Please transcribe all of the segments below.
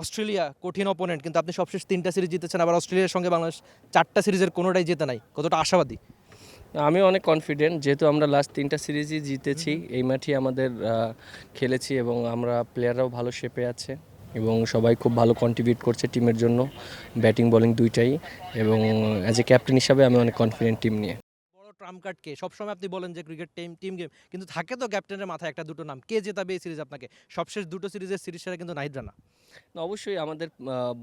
Australia কঠিন opponent, কিন্তু আপনি সবশেষ 3টা সিরিজ জিতেছেন, আবার অস্ট্রেলিয়ার সঙ্গে বাংলাদেশ 4টা সিরিজের কোনোটাই জেতে নাই। কতটা আশাবাদী? আমি অনেক কনফিডেন্ট, যেহেতু আমরা লাস্ট 3টা সিরিজই জিতেছি, এই মাঠে আমাদের খেলেছি এবং আমরা প্লেয়াররাও ভালো শেপে আছে এবং সবাই খুব ভালো কন্ট্রিবিউট করছে টিমের জন্য, ব্যাটিং বোলিং দুইটাই। এবং অ্যাজ এ ক্যাপ্টেন হিসাবে আমি অনেক কনফিডেন্ট টিম নিয়ে। বড় ট্রাম্প কার্ড কে? সবসময় আপনি বলেন যে ক্রিকেট টিম গেম, কিন্তু থাকে তো ক্যাপ্টেনের মাথায় একটা দুটো নাম, কে জেতাবে এই সিরিজ আপনাকে? সবশেষ দুটো সিরিজের সিরিজ সেরা কিন্তু নাহিদ রানা। না, অবশ্যই আমাদের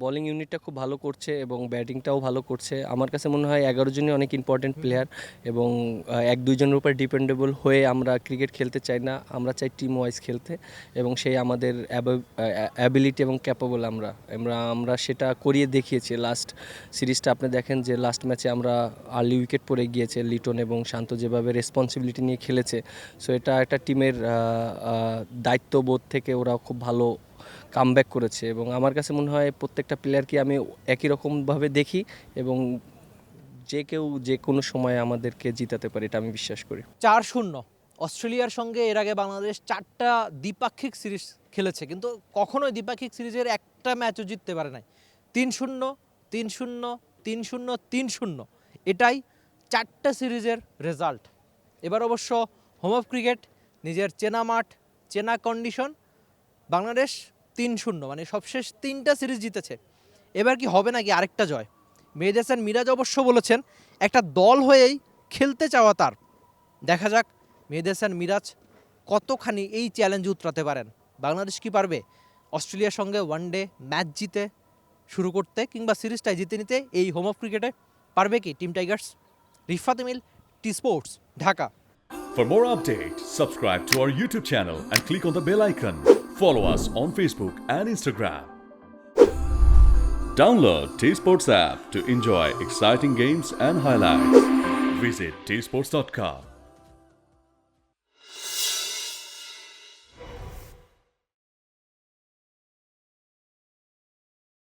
বোলিং ইউনিটটা খুব ভালো করছে এবং ব্যাটিংটাও ভালো করছে। আমার কাছে মনে হয় 11 জনই অনেক ইম্পর্টেন্ট প্লেয়ার এবং এক দুইজনের উপর ডিপেন্ডেবল হয়ে আমরা ক্রিকেট খেলতে চাই না, আমরা চাই টিম ওয়াইজ খেলতে এবং সেই আমাদের অ্যাবিলিটি এবং ক্যাপাবল আমরা আমরা আমরা সেটা করিয়ে দেখিয়েছি। লাস্ট সিরিজটা আপনি দেখেন যে লাস্ট ম্যাচে আমরা আর্লি উইকেট পড়ে গিয়েছে, লিটন এবং শান্ত যেভাবে রেসপন্সিবিলিটি নিয়ে খেলেছে, সো এটা একটা টিমের দায়িত্ববোধ থেকে ওরা খুব ভালো কামব্যাক করেছে এবং আমার কাছে মনে হয় প্রত্যেকটা প্লেয়ারকে আমি একই রকমভাবে দেখি এবং যে কেউ যে কোনো সময় আমাদেরকে জিতাতে পারে, এটা আমি বিশ্বাস করি। 4-0 অস্ট্রেলিয়ার সঙ্গে এর আগে বাংলাদেশ 4টা দ্বিপাক্ষিক সিরিজ খেলেছে, কিন্তু কখনোই দ্বিপাক্ষিক সিরিজের একটা ম্যাচও জিততে পারে নাই। 3-0, 3-0, 3-0, 3-0, এটাই 4টা সিরিজের রেজাল্ট। এবার অবশ্য হোম অফ ক্রিকেট, নিজের চেনা মাঠ, চেনা কন্ডিশন, বাংলাদেশ 3-0, মানে সবশেষ 3টা সিরিজ জিতেছে। এবার কি হবে নাকি আরেকটা জয়? মেহেদী হাসান মিরাজ অবশ্য বলেছেন একটা দল হয়েই খেলতে চাওয়া তার। দেখা যাক মেহেদী হাসান মিরাজ কতখানি এই চ্যালেঞ্জ উতরাতে পারেন। বাংলাদেশ কি পারবে অস্ট্রেলিয়ার সঙ্গে ওয়ানডে ম্যাচ জিতে শুরু করতে, কিংবা সিরিজটাই জিতে নিতে এই হোম অফ ক্রিকেটে? পারবে কি team Tigers? Rifat Emil, T Sports, Dhaka. For more updates, subscribe to our YouTube channel and click on the bell icon. Follow us on Facebook and Instagram. Download T-Sports app to enjoy exciting games and highlights. Visit tsports.com.